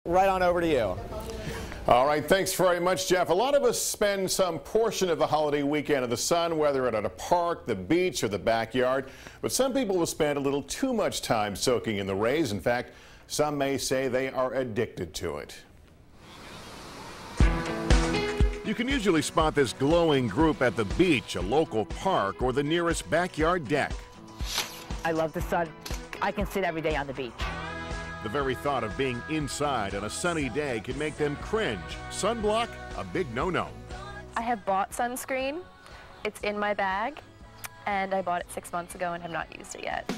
right on over to you. All right, thanks very much, Jeff. A lot of us spend some portion of the holiday weekend in the sun, whether at a park, the beach, or the backyard. But some people will spend a little too much time soaking in the rays. In fact, some may say they are addicted to it. You can usually spot this glowing group at the beach, a local park, or the nearest backyard deck. I love the sun. I can sit every day on the beach. The very thought of being inside on a sunny day can make them cringe. Sunblock, a big no-no. I have bought sunscreen. It's in my bag, and I bought it 6 months ago and have not used it yet.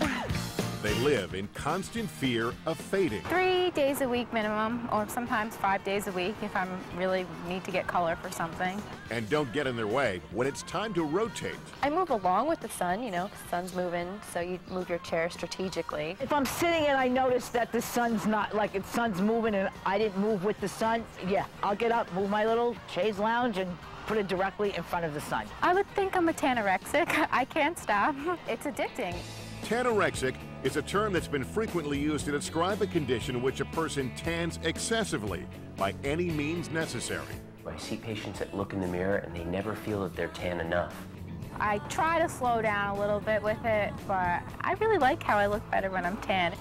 They live in constant fear of fading. 3 days a week minimum, or sometimes 5 days a week if I really need to get color for something. And don't get in their way when it's time to rotate. I move along with the sun, you know, 'cause the sun's moving, so you move your chair strategically. If I'm sitting and I notice that the sun's not, like the sun's moving and I didn't move with the sun, yeah, I'll get up, move my little chaise lounge and put it directly in front of the sun. I would think I'm a tanorexic. I can't stop. It's addicting. Tanorexic is a term that's been frequently used to describe a condition in which a person tans excessively by any means necessary. I see patients that look in the mirror and they never feel that they're tan enough. I try to slow down a little bit with it, but I really like how I look better when I'm tan.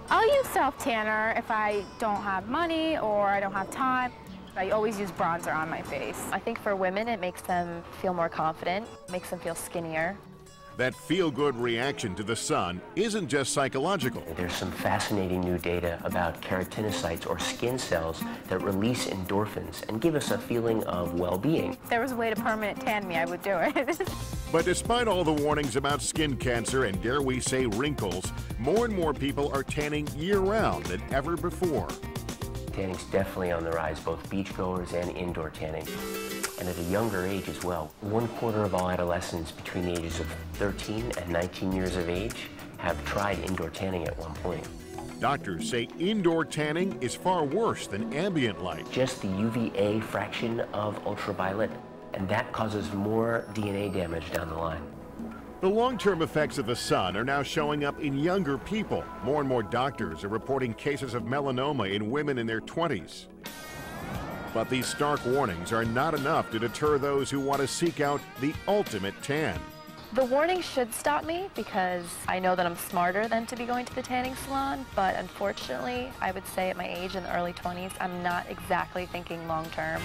I'll use self-tanner if I don't have money or I don't have time. I always use bronzer on my face. I think for women, it makes them feel more confident, makes them feel skinnier. That feel-good reaction to the sun isn't just psychological. There's some fascinating new data about keratinocytes or skin cells that release endorphins and give us a feeling of well-being. If there was a way to permanent tan me, I would do it. But despite all the warnings about skin cancer and, dare we say, wrinkles, more and more people are tanning year-round than ever before. Tanning's definitely on the rise, both beachgoers and indoor tanning. And at a younger age as well. 1/4 of all adolescents between the ages of 13 and 19 years of age have tried indoor tanning at one point. Doctors say indoor tanning is far worse than ambient light. Just the UVA fraction of ultraviolet, and that causes more DNA damage down the line. The long-term effects of the sun are now showing up in younger people. More and more doctors are reporting cases of melanoma in women in their 20s. But these stark warnings are not enough to deter those who want to seek out the ultimate tan. The warning should stop me because I know that I'm smarter than to be going to the tanning salon, but unfortunately, I would say at my age in the early 20s, I'm not exactly thinking long-term.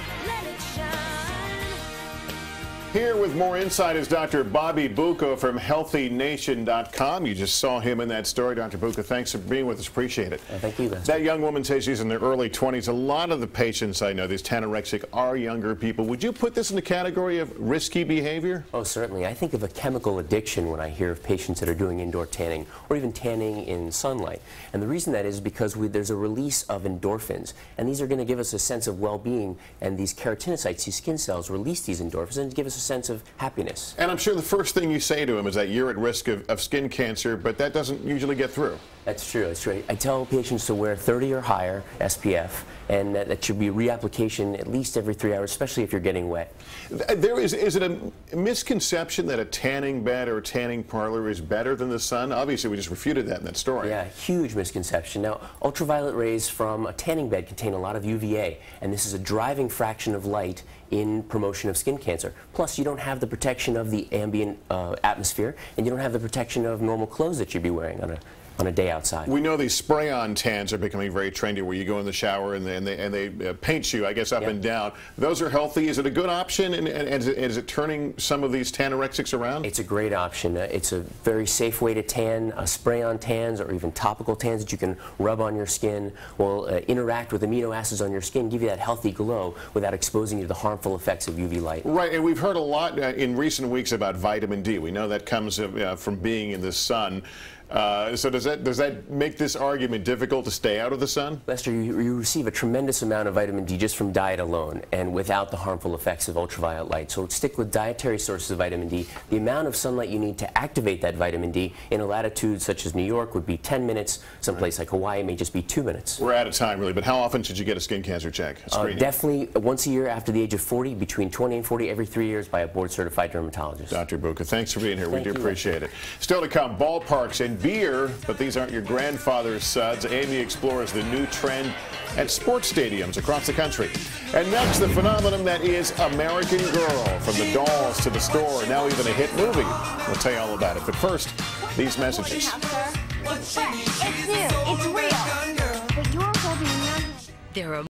Here with more insight is Dr. Bobby Buka from HealthyNation.com. You just saw him in that story. Dr. Buka, thanks for being with us. Appreciate it. Thank you. That young woman says she's in their early 20s. A lot of the patients I know, these tanorexic, are younger people. Would you put this in the category of risky behavior? Oh, certainly. I think of a chemical addiction when I hear of patients that are doing indoor tanning or even tanning in sunlight. And the reason that is because there's a release of endorphins. And these are going to give us a sense of well-being. And these keratinocytes, these skin cells, release these endorphins and give us a sense of happiness. And I'm sure the first thing you say to him is that you're at risk of skin cancer, but that doesn't usually get through. That's true. That's right. I tell patients to wear 30 or higher SPF, and that should be reapplication at least every 3 hours, especially if you're getting wet. Is it a misconception that a tanning bed or a tanning parlor is better than the sun? Obviously, we just refuted that in that story. Yeah, huge misconception. Now, ultraviolet rays from a tanning bed contain a lot of UVA, and this is a driving fraction of light in promotion of skin cancer. Plus, you don't have the protection of the ambient atmosphere, and you don't have the protection of normal clothes that you'd be wearing on a day outside. We know these spray-on tans are becoming very trendy, where you go in the shower and they paint you, I guess, up and down. Those are healthy. Is it a good option, and is it turning some of these tanorexics around? It's a great option. It's a very safe way to tan. Spray-on tans or even topical tans that you can rub on your skin will interact with amino acids on your skin, give you that healthy glow without exposing you to the harmful effects of UV light. Right, and we've heard a lot in recent weeks about vitamin D. We know that comes from being in the sun. So does that make this argument difficult to stay out of the sun? Lester, you receive a tremendous amount of vitamin D just from diet alone and without the harmful effects of ultraviolet light. So stick with dietary sources of vitamin D. The amount of sunlight you need to activate that vitamin D in a latitude such as New York would be 10 minutes. Someplace like Hawaii may just be 2 minutes. We're out of time, really, but how often should you get a skin cancer check? Definitely once a year after the age of 40, between 20 and 40, every 3 years by a board-certified dermatologist. Dr. Buka, thanks for being here. We do Thank you. appreciate it. Still to come, ballparks and beer, but these aren't your grandfather's suds. Amy explores the new trend at sports stadiums across the country. And next, the phenomenon that is American Girl. From the dolls to the store, now even a hit movie. We'll tell you all about it. But first, these messages. It's fresh, it's new, it's real. But you're holding your hand. There are